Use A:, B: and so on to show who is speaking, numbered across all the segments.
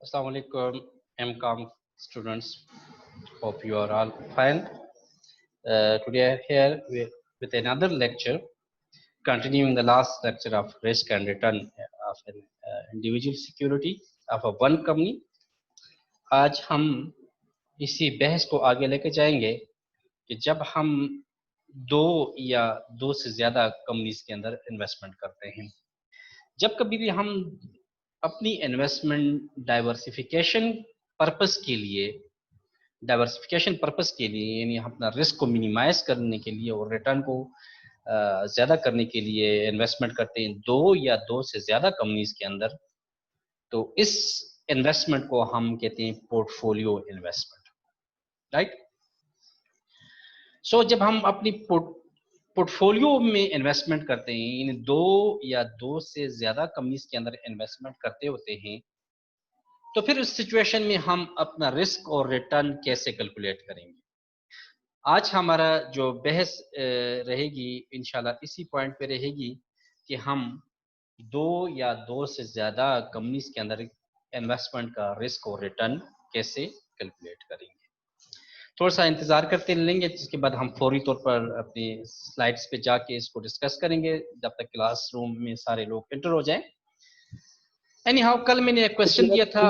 A: Assalamu alaikum, MCOM students. Hope you are all fine. Today I am here with another lecture, continuing the last lecture of risk and return of an individual security of a one company. आज हम इसी बहस को आगे लेके जाएंगे कि जब हम दो या दो से ज्यादा कंपनीज के अंदर इन्वेस्टमेंट करते हैं, जब कभी भी हम अपनी इन्वेस्टमेंट डाइवर्सिफिकेशन पर्पस के लिए यानी अपना रिस्क को मिनिमाइज करने के लिए और रिटर्न को ज्यादा करने के लिए इन्वेस्टमेंट करते हैं दो या दो से ज्यादा कंपनीज के अंदर, तो इस इन्वेस्टमेंट को हम कहते हैं पोर्टफोलियो इन्वेस्टमेंट, राइट। सो जब हम अपनी पोर्टफोलियो में इन्वेस्टमेंट करते हैं, इन दो या दो से ज्यादा कंपनीज के अंदर इन्वेस्टमेंट करते होते हैं, तो फिर उस सिचुएशन में हम अपना रिस्क और रिटर्न कैसे कैलकुलेट करेंगे। आज हमारा जो बहस रहेगी इंशाल्लाह इसी पॉइंट पे रहेगी कि हम दो या दो से ज्यादा कंपनीज के अंदर इन्वेस्टमेंट का रिस्क और रिटर्न कैसे कैलकुलेट करेंगे। थोड़ा सा इंतजार करते लेंगे, जिसके बाद हम फौरी तौर पर अपनी स्लाइड्स पे जाके इसको डिस्कस करेंगे जब तक क्लासरूम में सारे लोग एंटर हो जाएं। एनी हाउ, कल मैंने एक क्वेश्चन दिया था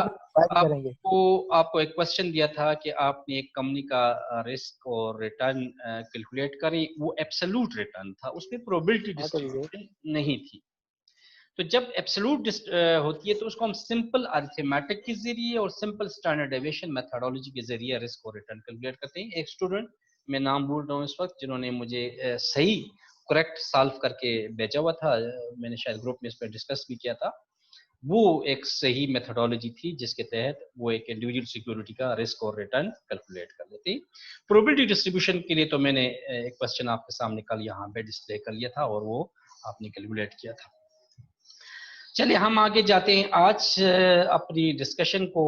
A: आपको एक क्वेश्चन दिया था कि आपने एक कंपनी का रिस्क और रिटर्न कैलकुलेट करें। वो एब्सोल्यूट रिटर्न था, उसमें प्रोबेबिलिटी डिस्ट्रीब्यूशन नहीं थी। तो जब एब्सोल्यूट होती है तो उसको हम सिंपल अरिथमेटिक के जरिए और सिंपल स्टैंडर्ड डेविएशन मेथोडोलॉजी के जरिए रिस्क और रिटर्न कैलकुलेट करते हैं। एक स्टूडेंट, मैं नाम भूल रहा हूँ इस वक्त, जिन्होंने मुझे सही करेक्ट सॉल्व करके भेजा हुआ था, मैंने शायद ग्रुप में इस पर डिस्कस भी किया था, वो एक सही मेथोडोलॉजी थी जिसके तहत वो एक इंडिविजुअल सिक्योरिटी का रिस्क और रिटर्न कैलकुलेट कर लेते हैं। प्रोबेबिलिटी डिस्ट्रीब्यूशन के लिए तो मैंने एक क्वेश्चन आपके सामने कल यहाँ पे डिस्प्ले कर लिया था और वो आपने कैलकुलेट किया था। चलिए हम आगे जाते हैं आज अपनी डिस्कशन को।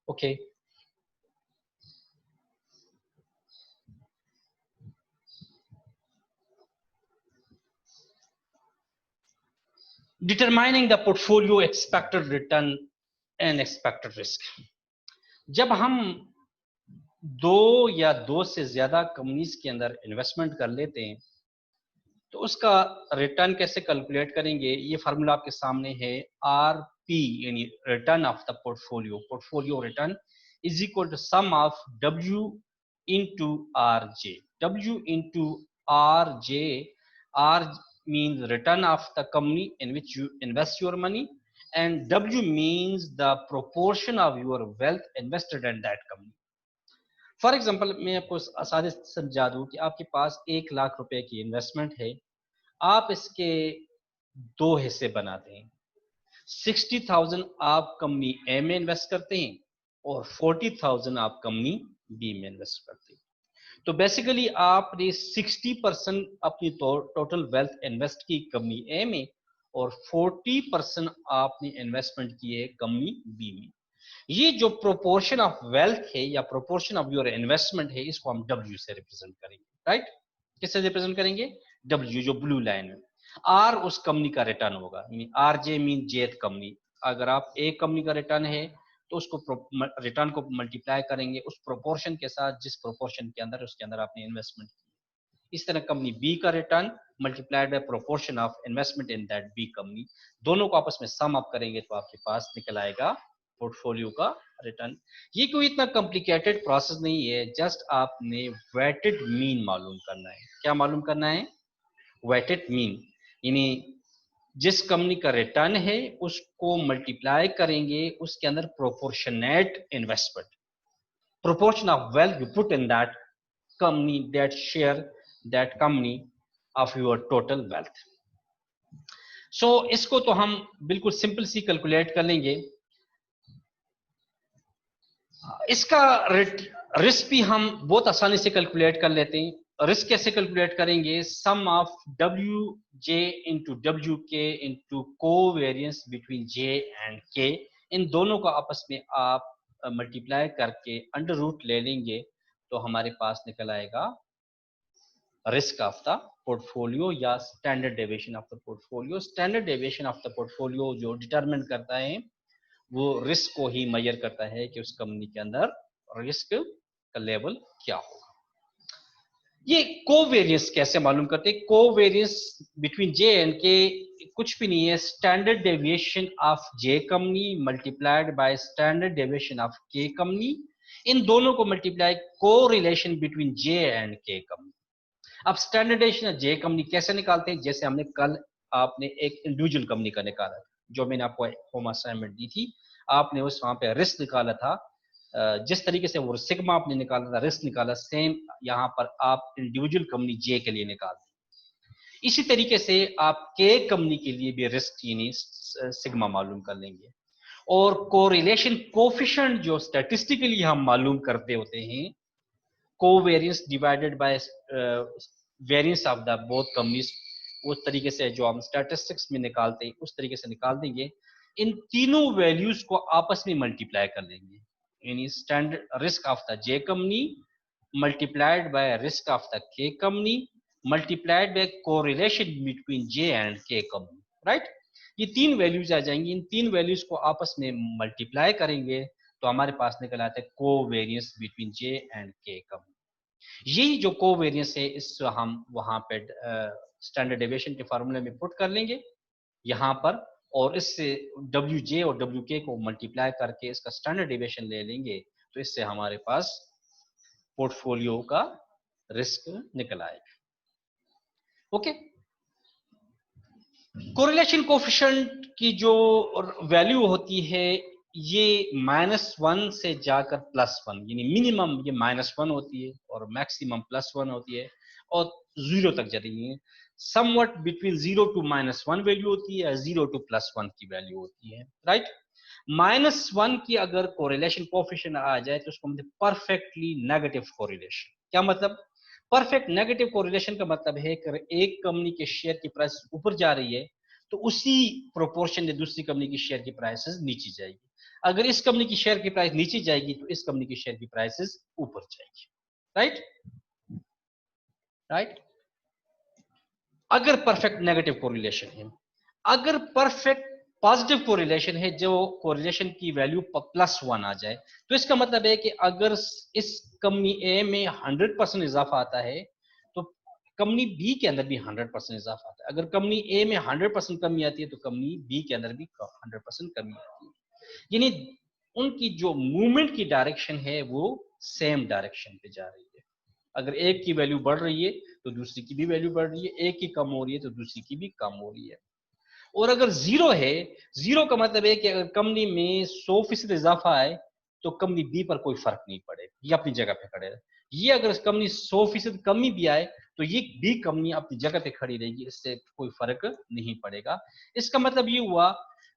A: Okay, determining the portfolio expected return and expected risk. जब हम दो या दो से ज्यादा कंपनीज के अंदर इन्वेस्टमेंट कर लेते हैं तो उसका रिटर्न कैसे कैलकुलेट करेंगे। ये फार्मूला आपके सामने है, आरपी यानी return of the portfolio, portfolio return is equal to sum of W into R J. W into R J, R means return of the company in which you invest your money and W means the proportion of your wealth invested in that company. For example मैं आपको आसानी से समझा दूं कि आपके पास 1 लाख रुपए की इन्वेस्टमेंट है, आप इसके दो हिस्से बनाते हैं। 60,000 आप कंपनी ए में इन्वेस्ट करते हैं और 40,000 आप कंपनी बी में इन्वेस्ट करते हैं। तो बेसिकली आपने 60% अपनी टोटल वेल्थ इन्वेस्ट की कंपनी ए में और 40% आपने इन्वेस्टमेंट किए कंपनी बी में। ये जो प्रोपोर्शन ऑफ वेल्थ है या प्रोपोर्शन ऑफ योर इन्वेस्टमेंट है, इसको हम डब्ल्यू से रिप्रेजेंट करेंगे, राइट। किससे रिप्रेजेंट करेंगे? डब्ल्यू, जो ब्लू लाइन है। आर उस कंपनी का रिटर्न होगा, आर जे मीन जेथ कंपनी। अगर आप एक कंपनी का रिटर्न है तो उसको रिटर्न को मल्टीप्लाई करेंगे उस प्रोपोर्शन के साथ जिस प्रोपोर्शन के अंदर उसके अंदर आपने इन्वेस्टमेंट की। इस तरह कंपनी बी का return multiplied by proportion of investment in that B company, दोनों को आपस में सम अप करेंगे तो आपके पास निकल आएगा पोर्टफोलियो का रिटर्न। ये कोई इतना कॉम्प्लिकेटेड प्रोसेस नहीं है, जस्ट आपने वेटेड मीन मालूम करना है। क्या मालूम करना है? वेटेड मीन, यानी जिस कंपनी का रिटर्न है उसको मल्टीप्लाई करेंगे उसके अंदर proportionate investment, proportion of wealth you put in that company, that share, that company of your total wealth. So इसको तो हम बिल्कुल सिंपल सी कैलकुलेट कर लेंगे। इसका रिस्क भी हम बहुत आसानी से कैलकुलेट कर लेते हैं। रिस्क कैसे कैलकुलेट करेंगे? Sum of W J into W K into covariance between J and K, इन दोनों को आपस में आप मल्टीप्लाई करके अंडर रूट ले लेंगे तो हमारे पास निकल आएगा रिस्क ऑफ द पोर्टफोलियो या standard deviation of the portfolio. Standard deviation of the portfolio जो डिटरमिन करता है वो रिस्क को ही मेजर करता है कि उस कंपनी के अंदर रिस्क का लेवल क्या होगा। ये कोवेरियंस कैसे मालूम करते हैं? कोवेरियंस बिटवीन जे एंड के कुछ भी नहीं है, standard deviation of J company multiplied by standard deviation of के कंपनी, इन दोनों को मल्टीप्लाई, को relation between J and K company. अब स्टैंडर्ड डेविएशन जे कंपनी कैसे निकालते हैं? जैसे हमने कल आपने एक इंडिविजुअल कंपनी का निकाला, जो मैंने आपको होम असाइनमेंट दी थी, आपने उस वहां पे रिस्क निकाला था, जिस तरीके से वो सिग्मा आपने निकाला था, रिस्क निकाला, सेम यहाँ पर आप इंडिविजुअल कंपनी जे के लिए निकाल दें। इसी तरीके से आप के कंपनी के लिए भी रिस्क यानी सिग्मा मालूम कर लेंगे। और कोरिलेशन कोफिशिएंट जो स्टैटिस्टिकली हम मालूम करते होते हैं, covariance divided by variance of the both companies, उस तरीके से जो हम स्टैटिस्टिक्स में निकालते हैं उस तरीके से निकाल देंगे। इन तीनों वैल्यूज को आपस में मल्टीप्लाई कर लेंगे, यानी standard risk of the J company multiplied by risk of the K company multiplied by correlation between J and K company, right. ये तीन वैल्यूज आ जाएंगी, इन तीन वैल्यूज को आपस में मल्टीप्लाई करेंगे तो हमारे पास निकल आता है covariance between J and K company. यही जो कोवेरियंस है इस हम वहां पे स्टैंडर्ड डेविएशन के फार्मूले में पुट कर लेंगे यहाँ पर, और इससे डब्ल्यू जे और डब्ल्यू के को मल्टीप्लाई करके इसका स्टैंडर्ड डेविएशन ले लेंगे, तो इससे हमारे पास पोर्टफोलियो का रिस्क निकल आएगा। ओके, कोरिलेशन कोफिशिएंट की जो वैल्यू होती है ये -1 से जाकर +1, यानी मिनिमम ये -1 होती है और मैक्सिमम +1 होती है और 0 तक जाती है। समवट बिटवीन 0 to -1 वैल्यू होती है, 0 to +1 की वैल्यू होती है, राइट। -1 की अगर कोरिलेशन कोफिशिएंट आ जाए तो उसको मतलब परफेक्टली नेगेटिव कोरिलेशन। क्या मतलब? परफेक्ट नेगेटिव कोरिलेशन का मतलब है कि एक कंपनी के शेयर की प्राइस ऊपर जा रही है तो उसी प्रोपोर्शन में दूसरी कंपनी की शेयर की प्राइसेस नीचे जाएगी। अगर इस कंपनी की शेयर की प्राइस नीचे जाएगी तो इस कंपनी की शेयर की प्राइसेस ऊपर जाएगी, राइट राइट। अगर परफेक्ट नेगेटिव कोरिलेशन है, अगर परफेक्ट पॉजिटिव कोरिलेशन है, जो कोरिलेशन की वैल्यू +1 आ जाए, तो इसका मतलब है कि अगर इस कंपनी ए में 100% इजाफा आता है तो कंपनी बी के अंदर भी 100% इजाफा आता है। अगर कंपनी ए में 100% कमी आती है तो कंपनी बी के अंदर भी 100% कमी आती है, यानी उनकी जो मूवमेंट की डायरेक्शन है वो सेम डायरेक्शन पे जा रही है। अगर एक की वैल्यू बढ़ रही है तो दूसरी की भी वैल्यू बढ़ रही है, एक की कम हो रही है तो दूसरी की भी कम हो रही है। और अगर जीरो है, जीरो का मतलब है कि अगर कंपनी में 100% इजाफा आए तो कंपनी बी पर कोई फर्क नहीं पड़ेगा, ये अपनी जगह पे खड़े रहे। ये अगर कंपनी 100% कमी भी आए तो ये बी कंपनी अपनी जगह पे खड़ी रहेगी, इससे कोई फर्क नहीं पड़ेगा। इसका मतलब ये हुआ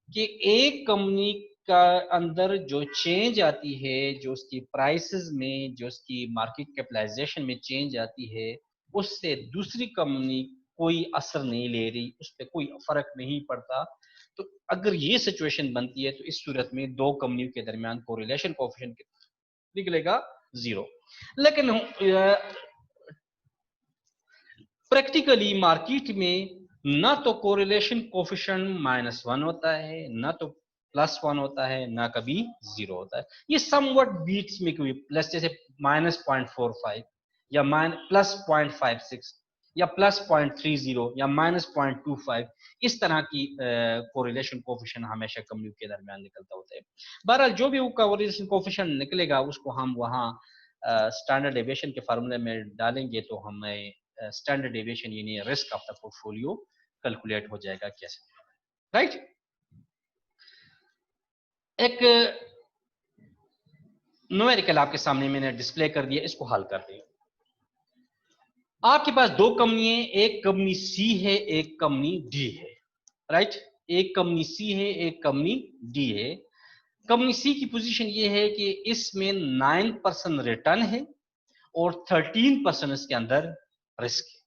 A: कि एक कंपनी का अंदर जो चेंज आती है, जो उसकी प्राइसेस में, जो उसकी मार्केट कैपिटलाइजेशन में चेंज आती है, उससे दूसरी कंपनी कोई असर नहीं ले रही, उस पर कोई फर्क नहीं पड़ता। तो अगर ये सिचुएशन बनती है तो इस सूरत में दो कंपनियों के दरमियान कोरिलेशन कोएफिशिएंट निकलेगा 0। लेकिन प्रैक्टिकली मार्केट में ना तो कोरिलेशन कोएफिशिएंट -1 होता है, ना तो +1 होता है, ना कभी 0 होता है। ये समवट बीट्स में कभी प्लस, जैसे -0.45 या +0.56 या +0.30 या -0.25, इस तरह की कोरिलेशन कोएफिशिएंट हमेशा कंपनियों के दरमियान निकलता होता है। बहरहाल जो भी वो कोरिलेशन कोएफिशिएंट निकलेगा उसको हम वहाँ स्टैंडर्ड डेविएशन के फार्मूले में डालेंगे तो हमें स्टैंडर्ड डेविएशन यानी risk of the portfolio calculate हो जाएगा कैसे, राइट। एक न्यूमेरिकल आपके सामने मैंने डिस्प्ले कर दिया, इसको हल कर दिया। आपके पास दो कंपनी है, एक कंपनी सी है, एक कंपनी डी है, राइट। एक कंपनी सी है, एक कंपनी डी है। कंपनी सी की पोजीशन ये है कि इसमें 9% रिटर्न है और 13% इसके अंदर रिस्क है।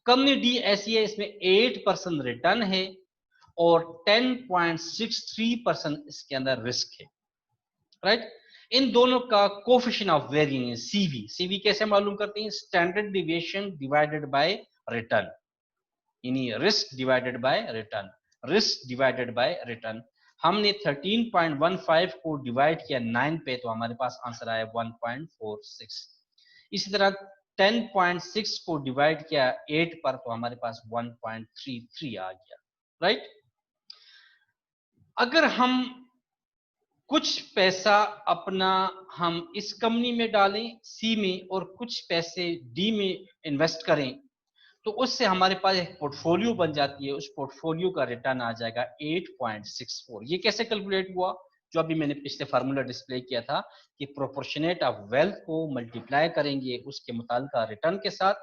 A: कंपनी डी ऐसी है, इसमें 8% रिटर्न है और 10.63% इसके अंदर रिस्क है, राइट। इन दोनों का coefficient of variance CV, CV कैसे मालूम करते हैं? Standard deviation divided by return, यानी risk divided by return, risk divided by return. हमने 13.15 को डिवाइड किया 9 पे तो हमारे पास आंसर आया 1.46। इसी तरह 10.6 को डिवाइड किया 8 पर तो हमारे पास 1.33 आ गया, राइट। अगर हम कुछ पैसा अपना हम इस कंपनी में डालें सी में और कुछ पैसे डी में इन्वेस्ट करें तो उससे हमारे पास एक पोर्टफोलियो बन जाती है, उस पोर्टफोलियो का रिटर्न आ जाएगा 8.64। ये कैसे कैलकुलेट हुआ? जो अभी मैंने पिछले फार्मूला डिस्प्ले किया था कि प्रोपोर्शनेट ऑफ वेल्थ को मल्टीप्लाई करेंगे उसके मुताबिक रिटर्न के साथ,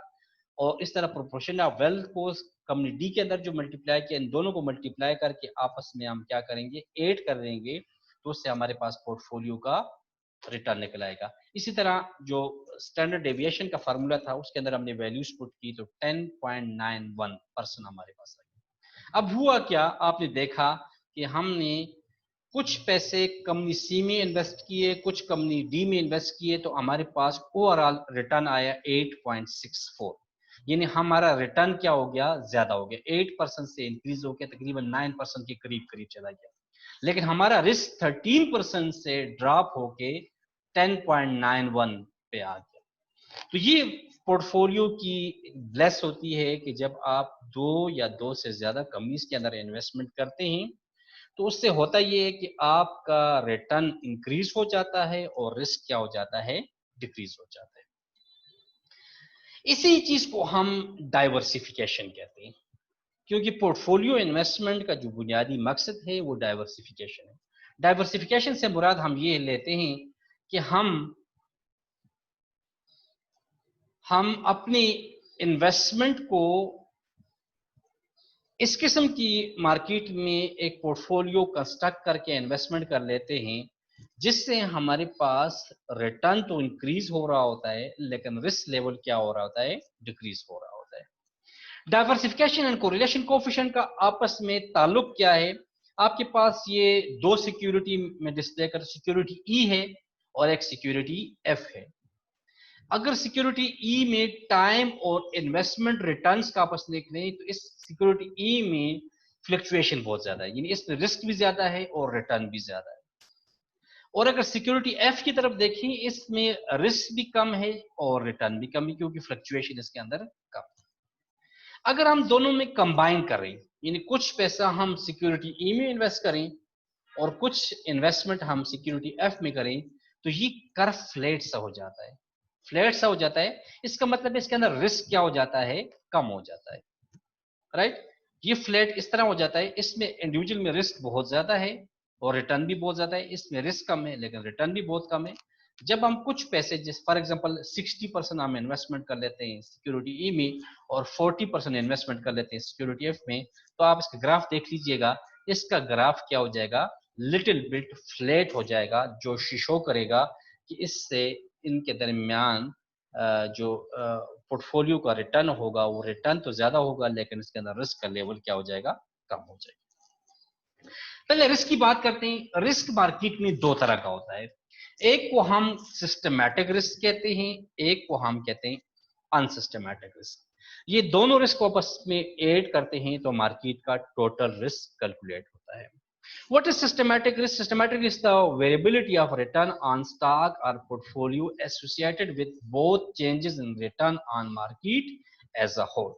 A: और इस तरह प्रोपोर्शन ऑफ वेल्थ को कंपनी डी के अंदर जो मल्टीप्लाई किया, इन दोनों को मल्टीप्लाई करके आपस में हम क्या करेंगे, ऐड कर देंगे, तो उससे हमारे पास पोर्टफोलियो का रिटर्न निकल आएगा। इसी तरह जो स्टैंडर्ड डेविएशन का फार्मूला था उसके अंदर हमने वैल्यूज पुट की तो 10.91% हमारे पास आ गया। अब हुआ क्या, आपने देखा कि हमने कुछ पैसे कंपनी सी में इन्वेस्ट किए, कुछ कंपनी डी में इन्वेस्ट किए, तो हमारे पास ओवरऑल रिटर्न आया 8.64। यानी हमारा रिटर्न क्या हो गया, ज्यादा हो गया, 8% से इंक्रीज हो गया, तकरीबन 9% के करीब करीब चला गया। लेकिन हमारा रिस्क 13% से ड्रॉप होके 10.91 पे आ गया। तो ये पोर्टफोलियो की ब्लेस होती है कि जब आप दो या दो से ज्यादा कंपनीज के अंदर इन्वेस्टमेंट करते हैं तो उससे होता ये है कि आपका रिटर्न इंक्रीज हो जाता है और रिस्क क्या हो जाता है, डिक्रीज हो जाता है। इसी चीज को हम डाइवर्सिफिकेशन कहते हैं, क्योंकि पोर्टफोलियो इन्वेस्टमेंट का जो बुनियादी मकसद है वो डाइवर्सिफिकेशन है। डाइवर्सिफिकेशन से मुराद हम ये लेते हैं कि हम अपनी इन्वेस्टमेंट को इस किस्म की मार्केट में एक पोर्टफोलियो कंस्ट्रक्ट करके इन्वेस्टमेंट कर लेते हैं जिससे हमारे पास रिटर्न तो इंक्रीज हो रहा होता है लेकिन रिस्क लेवल क्या हो रहा होता है, डिक्रीज हो रहा होता है। डाइवर्सिफिकेशन एंड कोरिलेशन कोएफिशिएंट का आपस में ताल्लुक क्या है? आपके पास ये दो सिक्योरिटी में डिस्प्ले कर, सिक्योरिटी ई है और एक सिक्योरिटी एफ है। अगर सिक्योरिटी ई में टाइम और इन्वेस्टमेंट रिटर्न्स का आपस में देखें तो इस सिक्योरिटी ई में फ्लक्चुएशन बहुत ज्यादा है, यानी इसमें रिस्क भी ज्यादा है और रिटर्न भी ज्यादा है। और अगर सिक्योरिटी एफ की तरफ देखें इसमें रिस्क भी कम है और रिटर्न भी कम है क्योंकि फ्लक्चुएशन इसके अंदर कम है। अगर हम दोनों में कंबाइन करें, यानी कुछ पैसा हम सिक्योरिटी ई में इन्वेस्ट करें और कुछ इन्वेस्टमेंट हम सिक्योरिटी एफ में करें तो ये कर्व फ्लैट सा हो जाता है, फ्लैट सा हो जाता है। इसका मतलब इसके अंदर रिस्क क्या हो जाता है, कम हो जाता है, राइट। ये फ्लैट इस तरह हो जाता है, इसमें इंडिविजुअल में रिस्क बहुत ज्यादा है और रिटर्न भी बहुत ज्यादा है, इसमें रिस्क कम है लेकिन रिटर्न भी बहुत कम है। जब हम कुछ पैसे जिस फॉर एग्जांपल 60% हम इन्वेस्टमेंट कर लेते हैं सिक्योरिटी ई में और 40% इन्वेस्टमेंट कर लेते हैं सिक्योरिटी एफ में, तो आप इसका ग्राफ देख लीजिएगा, इसका ग्राफ क्या हो जाएगा, लिटिल बिट फ्लैट हो जाएगा, जो शो करेगा कि इससे इनके दरमियान जो पोर्टफोलियो का रिटर्न होगा वो रिटर्न तो ज्यादा होगा लेकिन इसके अंदर रिस्क का लेवल क्या हो जाएगा, कम हो जाएगा। पहले रिस्क की बात करते हैं। रिस्क मार्केट में दो तरह का होता है, एक को हम सिस्टमैटिक रिस्क कहते हैं, एक को हम कहते हैं अनसिस्टमैटिक रिस्क। ये दोनों रिस्क को आपस में ऐड करते हैं तो मार्केट का टोटल रिस्क कैलकुलेट होता है। What is systematic risk? Systematic risk is the variability of return on stock or portfolio associated with both changes in return on market as a whole.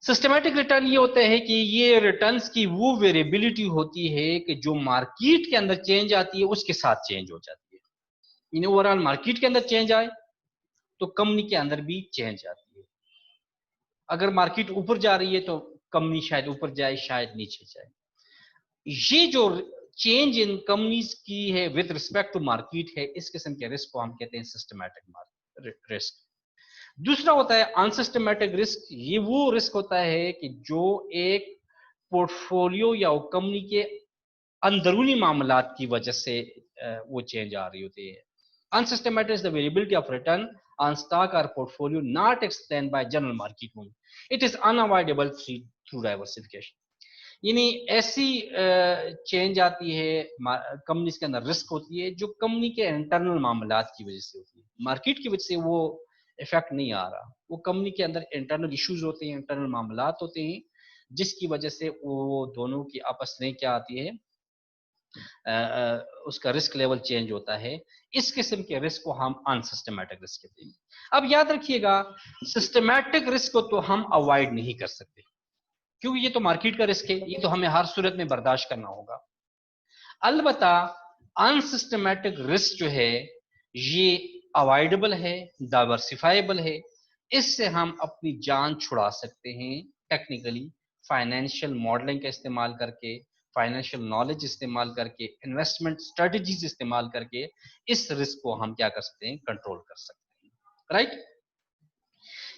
A: Systematic return ये होता है कि ये returns की वो variability होती है कि जो मार्केट के अंदर चेंज आती है उसके साथ चेंज हो जाती है। यानी ओवरऑल मार्केट के अंदर चेंज आए तो कंपनी के अंदर भी चेंज आती है। अगर मार्केट ऊपर जा रही है तो कंपनी शायद ऊपर जाए, शायद नीचे जाए। ये जो चेंज इन कंपनीज की है विद रिस्पेक्ट टू मार्केट है, इस किस्म के रिस्क को हम कहते हैं सिस्टमैटिक रिस्क। दूसरा होता है अनसिस्टमैटिक रिस्क। ये वो रिस्क होता है कि जो एक पोर्टफोलियो या कंपनी के अंदरूनी मामलात की वजह से वो चेंज आ रही होती है। Unsystematic is the variability of return on stock or portfolio not explained by general market movement. It is unavoidable through diversification. यानी ऐसी चेंज आती है कंपनीज के अंदर, रिस्क होती है जो कंपनी के इंटरनल मामलात की वजह से होती है, मार्केट की वजह से वो इफेक्ट नहीं आ रहा। वो कंपनी के अंदर इंटरनल इश्यूज होते हैं, इंटरनल मामलात होते हैं जिसकी वजह से वो दोनों की आपस में क्या आती है, उसका रिस्क लेवल चेंज होता है, इस किस्म के रिस्क को हम अनसिस्टमैटिक रिस्क कहते हैं। अब याद रखिएगा, सिस्टमैटिक रिस्क को तो हम अवॉइड नहीं कर सकते, क्योंकि ये तो मार्केट का रिस्क है, ये तो हमें हर सूरत में बर्दाश्त करना होगा। अलबत्ता अनसिस्टमैटिक रिस्क जो है ये अवॉइडेबल है, डाइवर्सिफाइबल है, इससे हम अपनी जान छुड़ा सकते हैं टेक्निकली, फाइनेंशियल मॉडलिंग का इस्तेमाल करके, फाइनेंशियल नॉलेज इस्तेमाल करके, इन्वेस्टमेंट स्ट्रेटजीज इस्तेमाल करके इस रिस्क को हम क्या कर सकते हैं, कंट्रोल कर सकते हैं। राइट,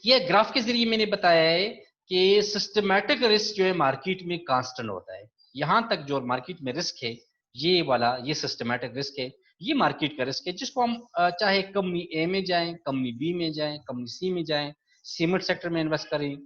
A: ये ग्राफ के जरिए मैंने बताया है कि सिस्टमैटिक रिस्क जो है मार्केट में कांस्टेंट होता है। यहां तक जो मार्केट में रिस्क है, ये वाला ये सिस्टमैटिक रिस्क है, ये मार्केट का रिस्क है, जिसको हम चाहे कंपनी ए में जाएं, कंपनी बी में जाएं, कंपनी सी में जाएं, सीमेंट सेक्टर में इन्वेस्ट करें,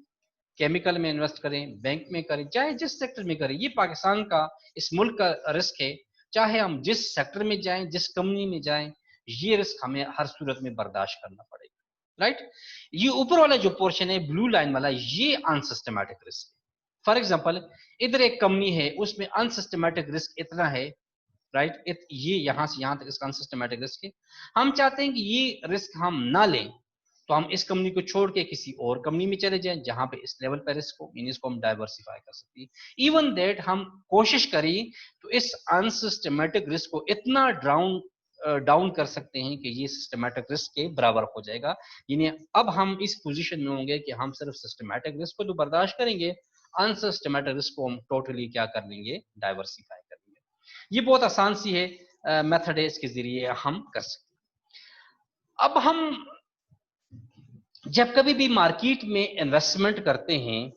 A: केमिकल में इन्वेस्ट करें, बैंक में करें, चाहे जिस सेक्टर में करें, ये पाकिस्तान का, इस मुल्क का रिस्क है। चाहे हम जिस सेक्टर में जाएं, जिस कंपनी में जाएं, ये रिस्क हमें हर सूरत में बर्दाश्त करना पड़ेगा। राइट, ये ऊपर वाला जो पोर्शन है ब्लू लाइन वाला, ये अनसिस्टमैटिक रिस्क है। फॉर एग्जांपल, इधर एक कंपनी है, उसमें अनसिस्टमैटिक रिस्क इतना है, राइट, ये यहां से यहां तक इसका अनसिस्टमैटिक रिस्क है। हम चाहते हैं कि ये रिस्क हम ना लें, तो हम इस कंपनी को छोड़ के किसी और कंपनी में चले जाएं जहां पे इस लेवल पर रिस्क हो, इसको हम डाइवर्सिफाई कर सकते हैं। इवन दैट हम कोशिश करें तो इस अनसिस्टमैटिक रिस्क को इतना डाउन कर सकते हैं कि ये सिस्टमैटिक रिस्क के बराबर हो जाएगा। यानी अब हम इस पोजीशन में होंगे कि हम सिर्फ सिस्टमैटिक रिस्क को तो बर्दाश्त करेंगे, अनसिस्टमैटिक रिस्क को हम टोटली क्या कर लेंगे, डाइवर्सिफाई कर लेंगे। ये बहुत आसान सी है मेथड है, इसके जरिए हम कर सकते हैं। अब हम जब कभी भी मार्केट में इन्वेस्टमेंट करते हैं,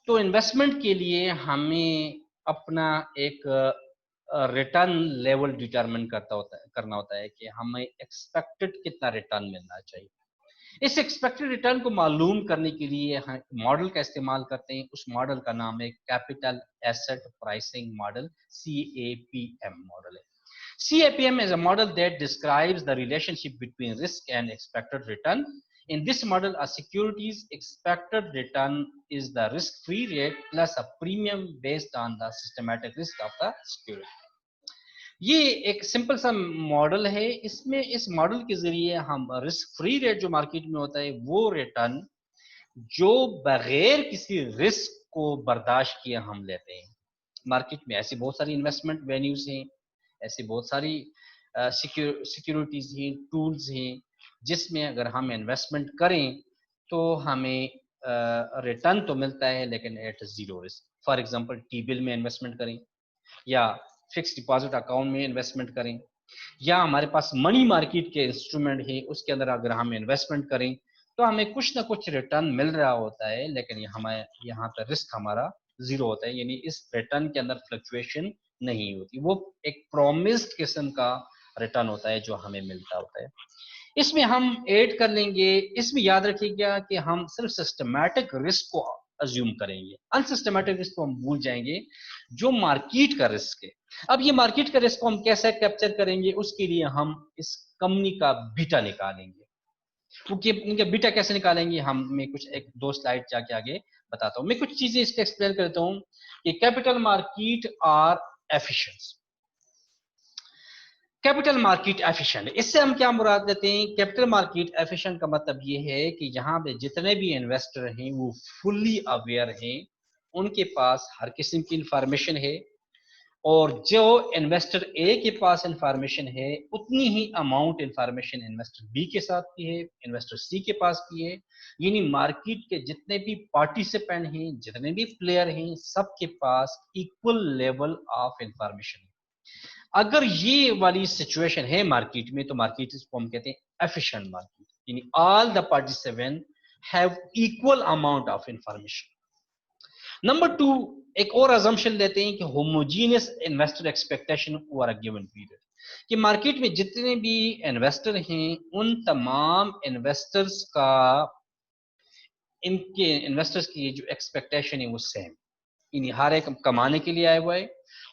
A: तो इन्वेस्टमेंट के लिए हमें अपना एक रिटर्न लेवल डिटरमिन करना होता है कि हमें एक्सपेक्टेड कितना रिटर्न मिलना चाहिए। इस एक्सपेक्टेड रिटर्न को मालूम करने के लिए हम मॉडल का इस्तेमाल करते हैं। उस मॉडल का नाम है capital asset pricing model, CAPM model है। CAPM is a model that describes the relationship between risk and expected return. In this model, a security's expected return is the risk-free rate plus a premium based on the systematic risk of the security. ये एक simple सा model है। इसमें इस model के जरिए हम risk free rate जो मार्केट में होता है, वो रिटर्न जो बगैर किसी रिस्क को बर्दाश्त किए हम लेते हैं। मार्केट में ऐसी बहुत सारी इन्वेस्टमेंट वेन्यूज हैं, ऐसी बहुत सारी सिक्योरिटीज हैं, टूल्स हैं, जिसमें अगर हम इन्वेस्टमेंट करें तो हमें रिटर्न तो मिलता है लेकिन at zero risk. For example, T bill में इन्वेस्टमेंट करें, या फिक्स डिपॉजिट अकाउंट में इन्वेस्टमेंट करें, या हमारे पास मनी मार्केट के इंस्ट्रूमेंट है, उसके अंदर अगर हम इन्वेस्टमेंट करें तो हमें कुछ ना कुछ रिटर्न मिल रहा होता है, लेकिन हमें यहाँ पर रिस्क हमारा जीरो होता है। यानी इस रिटर्न के अंदर फ्लक्चुएशन नहीं होती, वो एक प्रॉमिस्ड किस्म का रिटर्न होता है जो हमें मिलता होता है। इसमें हम ऐड कर लेंगे, इसमें याद रखिएगा कि हम सिर्फ सिस्टमैटिक रिस्क को अज्यूम करेंगे, अनसिस्टमैटिक रिस्क को हम भूल जाएंगे, जो मार्केट का रिस्क है। अब ये मार्केट का रिस्क को हम कैसे कैप्चर करेंगे, उसके लिए हम इस कंपनी का बीटा निकालेंगे। क्योंकि इनका बीटा कैसे निकालेंगे, हम मैं कुछ एक दो स्लाइड जाके आगे बताता हूँ। मैं कुछ चीजें इसके एक्सप्लेन करता हूँ कि capital market are efficient. Capital market efficient, इससे हम क्या मुराद लेते हैं? कैपिटल मार्केट एफिशिएंट का मतलब ये है कि यहाँ पे जितने भी इन्वेस्टर हैं वो फुल्ली अवेयर हैं, उनके पास हर किस्म की इंफॉर्मेशन है, और जो इन्वेस्टर ए के पास इंफॉर्मेशन है उतनी ही अमाउंट इंफॉर्मेशन इन्वेस्टर बी के साथ भी है, इन्वेस्टर सी के पास भी है। यानी मार्केट के जितने भी पार्टिसिपेंट हैं, जितने भी प्लेयर हैं, सबके पास इक्वल लेवल ऑफ इंफॉर्मेशन है। अगर ये वाली सिचुएशन है मार्केट में, तो मार्केट इसको हम कहते हैं एफिशिएंट मार्केट, यानी all the participant have equal amount of information. Number two, एक और अजम्पशन लेते हैं कि homogeneous investor expectation over a given period, कि मार्केट में जितने भी इन्वेस्टर हैं उन तमाम इन्वेस्टर्स का, इनके इन्वेस्टर्स की जो एक्सपेक्टेशन है वो सेम, यानी हर एक कमाने के लिए आया हुआ है,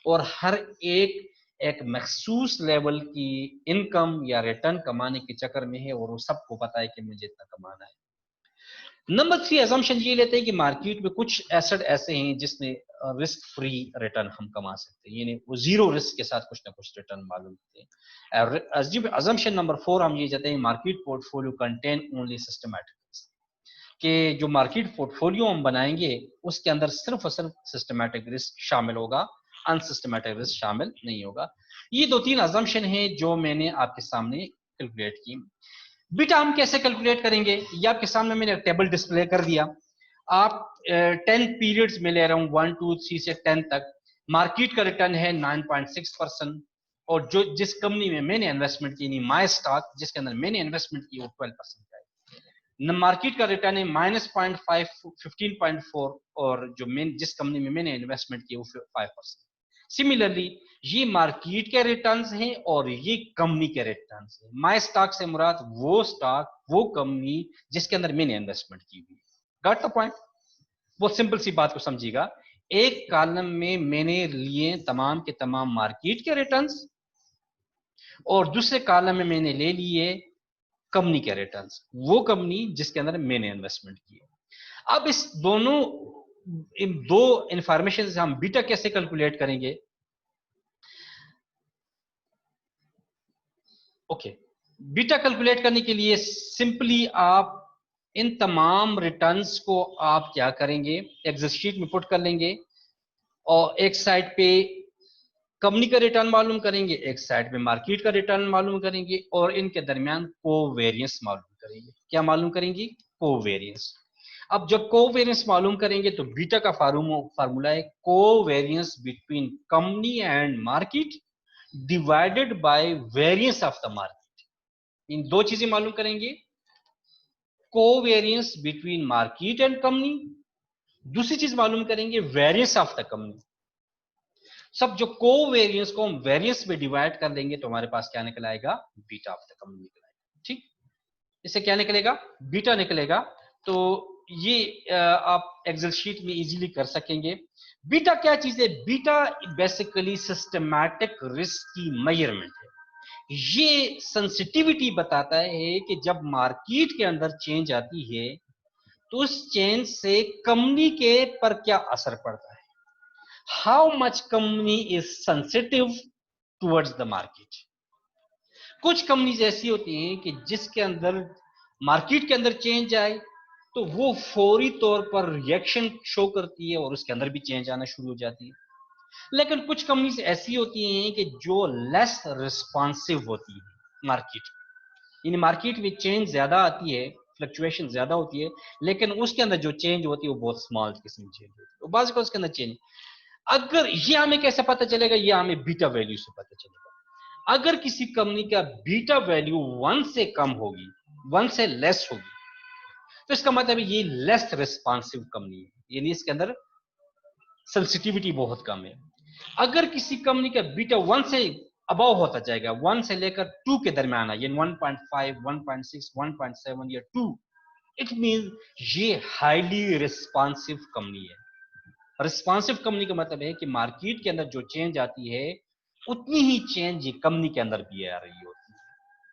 A: और हर एक मखसूस लेवल की इनकम या रिटर्न कमाने के चक्कर में है, और वो सबको पता है कि मुझे इतना कमाना है। नंबर 3 अजम्पशन ये लेते हैं कि मार्केट में कुछ एसेट ऐसे हैं जिसमें रिस्क फ्री रिटर्न हम कमा सकते हैं, यानी वो जीरो रिस्क के साथ कुछ ना कुछ रिटर्न मालूम होते हैं। अजम्पशन नंबर 4 हम ये जाते हैं market portfolio contain only systematic कि जो मार्केट पोर्टफोलियो हम बनाएंगे उसके अंदर सिर्फ और सिर्फ सिस्टमैटिक रिस्क शामिल होगा, अनसिस्टमैटिक रिस्क शामिल नहीं होगा। ये 2-3 अजम्पशन है जो मैंने आपके सामने कैलकुलेट की। बीटा हम कैसे कैलकुलेट करेंगे, ये आपके सामने मैंने टेबल डिस्प्ले कर दिया। आप 10 पीरियड्स में ले रहा हूं, 1 2 3 से 10 तक। मार्केट का रिटर्न है 9.6%, और जो जिस कंपनी में मैंने इन्वेस्टमेंट की, माई स्टॉक जिसके अंदर मैंने इन्वेस्टमेंट की, वो 12% का है। मार्केट का रिटर्न है -0.5 15.4, और जो मैं जिस कंपनी में मैंने इन्वेस्टमेंट की वो 5%। सिमिलरली ये मार्केट के रिटर्न्स हैं और ये कंपनी के रिटर्न्स हैं। माय स्टॉक से मुराद वो स्टॉक, वो कंपनी जिसके अंदर मैंने इन्वेस्टमेंट की हुई। Got the point? वो सिंपल सी बात को समझिएगा। एक कॉलम में मैंने लिए तमाम के तमाम मार्केट के रिटर्न्स, और दूसरे कॉलम में मैंने ले लिए कंपनी के रिटर्न्स, वो कंपनी जिसके अंदर मैंने इन्वेस्टमेंट की है। अब इस दोनों, इन दो इंफॉर्मेशन से हम बीटा कैसे कैलकुलेट करेंगे? ओके, बीटा कैलकुलेट करने के लिए सिंपली आप इन तमाम रिटर्न्स को आप क्या करेंगे, एक्सेल शीट में पुट कर लेंगे, और एक साइड पे कंपनी का रिटर्न मालूम करेंगे, एक साइड पे मार्केट का रिटर्न मालूम करेंगे, और इनके दरमियान कोवेरियंस मालूम करेंगे। क्या मालूम करेंगे? कोवेरियंस। अब जब कोवेरियंस मालूम करेंगे तो बीटा का फार्मूला है covariance between company and market divided by variance of the market. इन दो चीजें मालूम करेंगे, covariance between market and company, दूसरी चीज मालूम करेंगे वेरियंस ऑफ द कंपनी। सब जो कोवेरियंस को हम वेरियंस में डिवाइड कर देंगे तो हमारे पास क्या निकल आएगा? बीटा ऑफ द कंपनी निकल आएगा। ठीक, इससे क्या निकलेगा? बीटा निकलेगा। तो ये आप एक्सेल शीट में इजीली कर सकेंगे। बीटा क्या चीज है? बीटा बेसिकली सिस्टमैटिक रिस्क की मेजरमेंट है। ये सेंसिटिविटी बताता है कि जब मार्केट के अंदर चेंज आती है तो उस चेंज से कंपनी के पर क्या असर पड़ता है, how much company is sensitive towards the market. कुछ कंपनीज ऐसी होती हैं कि जिसके अंदर मार्केट के अंदर चेंज आए तो वो फौरी तौर पर रिएक्शन शो करती है और उसके अंदर भी चेंज आना शुरू हो जाती है। लेकिन कुछ कंपनीज ऐसी होती हैं कि जो लेस रिस्पॉन्सिव होती है मार्केट में, यानी मार्केट में चेंज ज्यादा आती है, फ्लक्चुएशन ज्यादा होती है, लेकिन उसके अंदर जो चेंज होती है वो बहुत स्मॉल किस्म की चेंज होती है, तो बाज़ उसके अंदर चेंज। अगर ये हमें कैसे पता चलेगा? ये हमें बीटा वैल्यू से पता चलेगा। अगर किसी कंपनी का बीटा वैल्यू 1 से कम होगी, 1 से लेस होगी, तो इसका मतलब ये लेस रिस्पॉन्सिव कंपनी है, यानी इसके अंदर सेंसिटिविटी बहुत कम है। अगर किसी कंपनी का बीटा 1 से अबव होता जाएगा, 1 से लेकर 2 के दरमियान है, ये 1.5 1.6 1.7 या 2, इट मीन ये हाईली रिस्पॉन्सिव कंपनी है। रिस्पॉन्सिव कंपनी का मतलब है कि मार्केट के अंदर जो चेंज आती है उतनी ही चेंज ये कंपनी के अंदर भी आ रही होती है।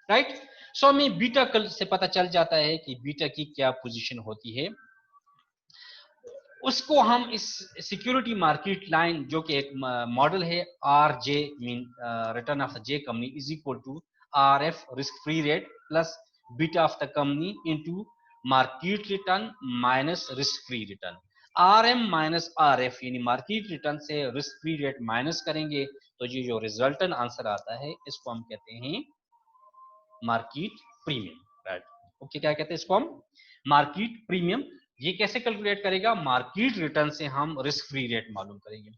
A: राइट? सो हमें बीटा कल से पता चल जाता है कि बीटा की क्या पोजीशन होती है। उसको हम इस सिक्योरिटी मार्केट लाइन, जो कि एक मॉडल है, R J mean return of the J company is equal to R F risk free rate plus beta of the company into market return minus risk free return. R M minus R F यानी market return से risk free rate minus करेंगे तो ये जो resultant answer आता है इसको हम कहते हैं मार्केट प्रीमियम। राइट? ओके, क्या कहते हैं इसको हम? Market premium. ये कैसे कैलकुलेट करेगा? मार्केट रिटर्न से हम रिस्क फ्री रेट मालूम करेंगे।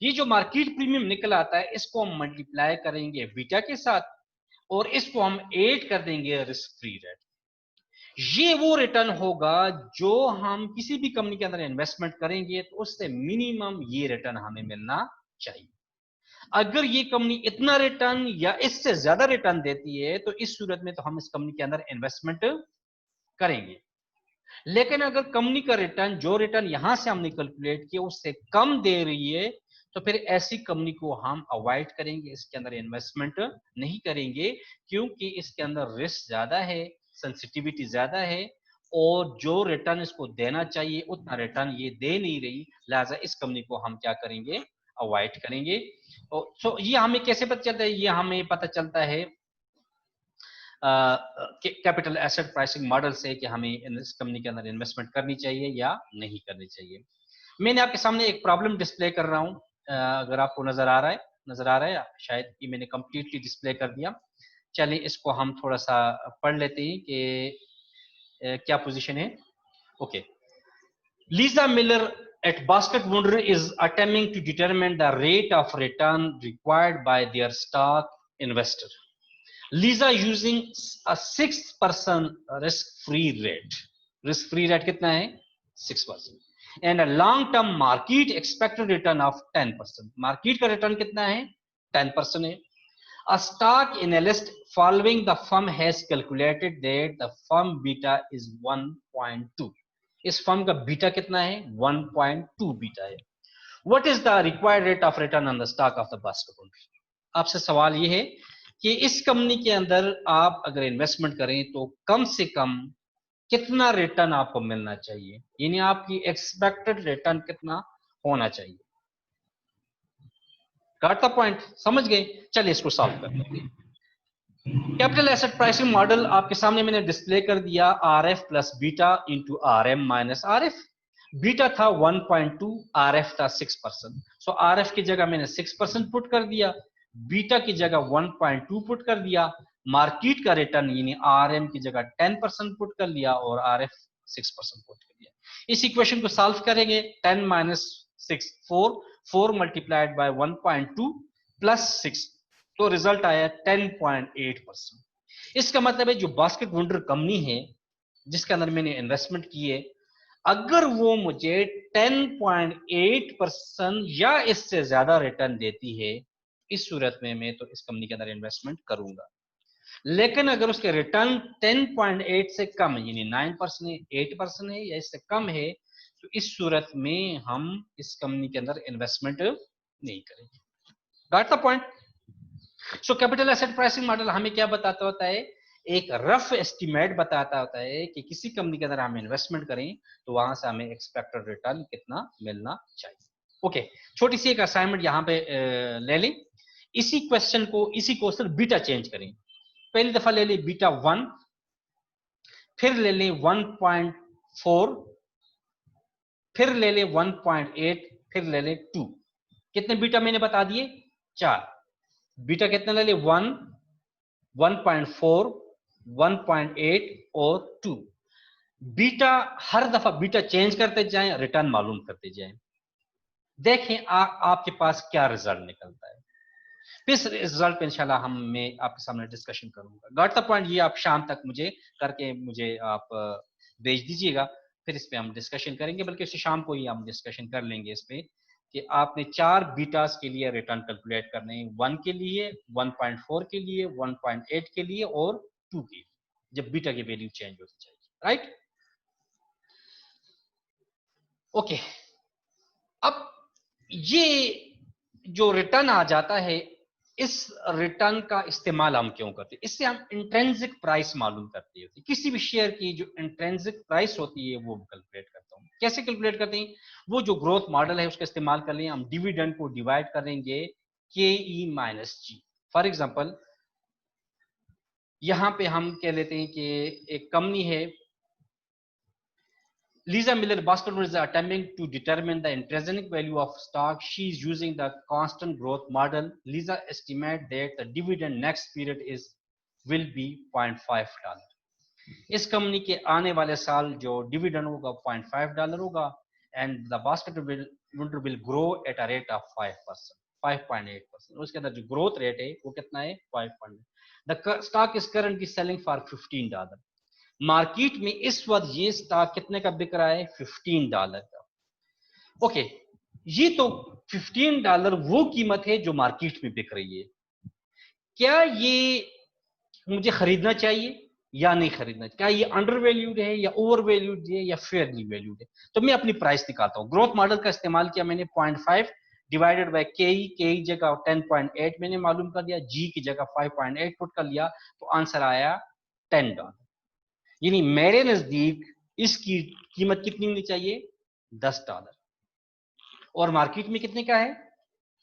A: ये जो मार्केट प्रीमियम निकल आता है इसको हम मल्टीप्लाई करेंगे बीटा के साथ और इसको हम ऐड कर देंगे रिस्क फ्री रेट। ये वो रिटर्न होगा जो हम किसी भी कंपनी के अंदर इन्वेस्टमेंट करेंगे तो उससे मिनिमम ये रिटर्न हमें मिलना चाहिए। अगर ये कंपनी इतना रिटर्न या इससे ज्यादा रिटर्न देती है तो इस सूरत में तो हम इस कंपनी के अंदर इन्वेस्टमेंट करेंगे। लेकिन अगर कंपनी का रिटर्न, जो रिटर्न यहां से हमने कैलकुलेट किया, उससे कम दे रही है तो फिर ऐसी कंपनी को हम अवॉइड करेंगे, इसके अंदर इन्वेस्टमेंट नहीं करेंगे, क्योंकि इसके अंदर रिस्क ज्यादा है, सेंसिटिविटी ज्यादा है और जो रिटर्न इसको देना चाहिए उतना रिटर्न ये दे नहीं रही, लिहाजा इस कंपनी को हम क्या करेंगे, अवॉइड करेंगे। सो ये हमें कैसे पता चलता है, ये हमें पता चलता है कैपिटल एसेट प्राइसिंग मॉडल से कि हमें इस कंपनी के अंदर इन्वेस्टमेंट करनी चाहिए या नहीं करनी चाहिए। मैंने आपके सामने एक प्रॉब्लम डिस्प्ले कर रहा हूं, अगर आपको नजर आ रहा है, शायद ये मैंने कंप्लीटली डिस्प्ले कर दिया। चलिए इसको हम थोड़ा सा पढ़ लेते हैं कि क्या पोजीशन है। Okay, Lisa Miller at Basket Wonder is attempting to determine the rate of return required by their stock investor. Lisa using a 6% risk-free rate. Risk-free rate कितना है? 6%. And a long-term market expected return of 10%. Market का return कितना है? 10% है. A stock analyst following the firm has calculated that the firm beta is 1.2. इस firm का beta कितना है? 1.2 बीटा है। What is the required rate of return on the stock of the Basket Wonder? आपसे सवाल ये है कि इस कंपनी के अंदर आप अगर इन्वेस्टमेंट करें तो कम से कम कितना रिटर्न आपको मिलना चाहिए, यानी आपकी एक्सपेक्टेड रिटर्न कितना होना चाहिए। Got the point? समझ गए? चलिए इसको सॉल्व करते हैं। कैपिटल एसेट प्राइसिंग मॉडल आपके सामने मैंने डिस्प्ले कर दिया, R F plus beta into R M minus R F. Beta था 1.2, आर एफ था 6%। सो आर एफ की जगह मैंने 6% पुट कर दिया, बीटा की जगह 1.2 पुट कर दिया, मार्केट का रिटर्न यानी आर एम की जगह 10% पुट कर लिया और आर एफ 6% पुट कर दिया। इस इक्वेशन को सॉल्व करेंगे, 10 माइनस 6 4, 4 मल्टीप्लाइड बाय 1.2 प्लस 6, तो रिजल्ट आया 10.8%। इसका मतलब है जो बास्केट वंडर कंपनी है जिसके अंदर मैंने इन्वेस्टमेंट की है, अगर वो मुझे 10.8% या इससे ज्यादा रिटर्न देती है, इस सूरत में मैं तो इस कंपनी के अंदर इन्वेस्टमेंट करूंगा। लेकिन अगर उसके रिटर्न 10.8 से कम है, यानी 9% है, 8% है या इससे कम है, तो इस सूरत में हम इस कंपनी के अंदर इन्वेस्टमेंट नहीं करेंगे। Got the point? So capital asset pricing model हमें क्या बताता होता है? एक रफ एस्टिमेट बताता होता है कि किसी कंपनी के अंदर हम इन्वेस्टमेंट करें तो वहां से हमें एक्सपेक्टेड रिटर्न कितना मिलना चाहिए। ओके, छोटी सी एक असाइनमेंट यहां पे ले लें। इसी क्वेश्चन को सिर्फ बीटा चेंज करें। पहली दफा ले लें बीटा 1, फिर ले लें 1.4, फिर ले लें 1.8, फिर ले लें 2। कितने बीटा मैंने बता दिए? 4। बीटा कितना ले ले? 1, 1.4, 1.8 और 2। बीटा हर दफा बीटा चेंज करते जाएं, रिटर्न मालूम करते जाएं, देखें आपके पास क्या रिजल्ट निकलता है। इस रिजल्ट पे इंशाल्लाह मैं आपके सामने डिस्कशन करूंगा। Got the point? ये आप शाम तक मुझे करके मुझे आप भेज दीजिएगा, फिर इस पे हम डिस्कशन करेंगे, बल्कि उसे शाम को ही हम डिस्कशन कर लेंगे इस पे कि आपने 4 बीटास के लिए रिटर्न कैलकुलेट करने हैं, 1 के लिए, 1.4 के लिए, 1.8 के लिए और 2 के लिए, जब बीटा की वैल्यू चेंज होती जाएगी। राइट? ओके, अब ये जो रिटर्न आ जाता है, इस रिटर्न का इस्तेमाल हम क्यों करते हैं? इससे हम इंट्रिंसिक प्राइस मालूम करते हैं। किसी भी शेयर की जो इंट्रिंसिक प्राइस होती है वो कैलकुलेट करता हूं। कैसे कैलकुलेट करते हैं? वो जो ग्रोथ मॉडल है उसका इस्तेमाल कर लें, हम डिविडेंड को डिवाइड करेंगे के E minus ji. For example यहां पे हम कह लेते हैं कि एक कंपनी है Lisa Miller, Basket is attempting to determine the intrinsic value of stock. She is using the constant growth model. Lisa estimate that the dividend next period will be $0.5. इस कंपनी के आने वाले साल जो डिविडेंड होगा $0.5 होगा, and the basket will grow at a rate of 5%, 5.8%। उसके अंदर जो ग्रोथ रेट है वो कितना है? 5.8। The stock is currently selling for $15। Market में इस वक्त ये स्टॉक कितने का बिक रहा है? $15 का। ओके, ये तो $15 वो कीमत है जो मार्केट में बिक रही है। क्या ये मुझे खरीदना चाहिए या नहीं खरीदना? क्या ये अंडर वैल्यूड है या ओवर वैल्यूड है या फेयरली वैल्यूड है? तो मैं अपनी प्राइस निकालता हूं। ग्रोथ मॉडल का इस्तेमाल किया मैंने, 0.5 डिवाइडेड बाय के जगह 10.8 मैंने मालूम कर दिया, जी की जगह 5.8 पुट कर लिया, तो आंसर आया $10। यानी मेरे नजदीक इसकी कीमत कितनी होनी चाहिए? $10। और मार्केट में कितने का है?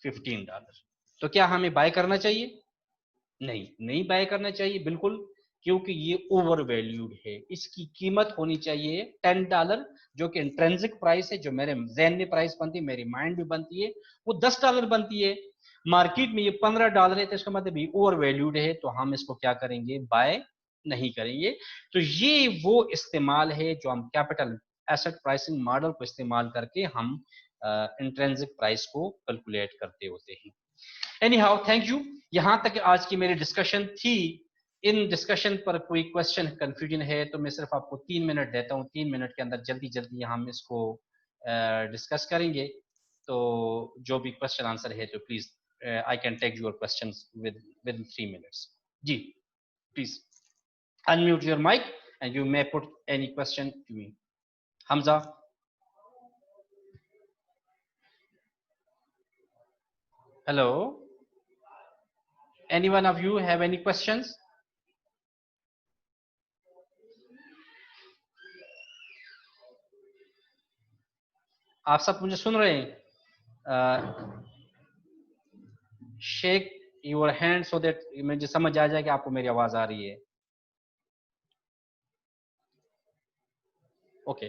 A: $15। तो क्या हमें बाय करना चाहिए? नहीं, नहीं बाय करना चाहिए बिल्कुल, क्योंकि ये ओवर वैल्यूड है। इसकी कीमत होनी चाहिए $10, जो कि इंट्रिंसिक प्राइस है, जो मेरे जहन में प्राइस बनती है, मेरी माइंड में बनती है, वो $10 बनती है। मार्केट में ये $15 है, तो इसका मतलब ये ओवर वैल्यूड है, तो हम इसको क्या करेंगे? बाय नहीं करेंगे। तो ये वो इस्तेमाल है जो हम कैपिटल एसेट प्राइसिंग मॉडल को इस्तेमाल करके हम इंट्रिंसिक प्राइस को कैलकुलेट करते होते हैं। Any how, thank you. यहां तक आज की मेरी डिस्कशन थी। इन डिस्कशन पर कोई क्वेश्चन कंफ्यूजन है तो मैं सिर्फ आपको 3 मिनट देता हूं, 3 मिनट के अंदर जल्दी जल्दी हम इसको डिस्कस करेंगे। तो जो भी क्वेश्चन आंसर है तो please I can take your question with 3 minutes. जी please unmute your mic and you may put any question to me. Hamza, hello, any one of you have any questions? आप सब मुझे सुन रहे हैं? Shake your hand so that मुझे समझ आ जाए कि आपको मेरी आवाज आ रही है। ओके,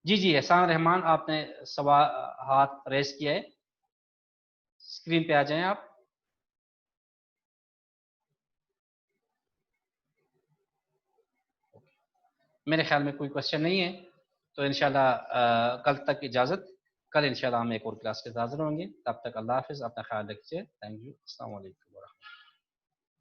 A: जी जी, एहसान रहमान, आपने सवाल हाथ रेस किया है, स्क्रीन पे आ जाएं आप। मेरे ख्याल में कोई क्वेश्चन नहीं है, तो इंशाल्लाह कल तक इजाजत। कल इंशाल्लाह हम एक और क्लास के साथ हाजिर होंगे। तब तक अल्लाह हाफिज, अपना ख्याल रखिए। थैंक यू, अस्सलाम वालेकुम।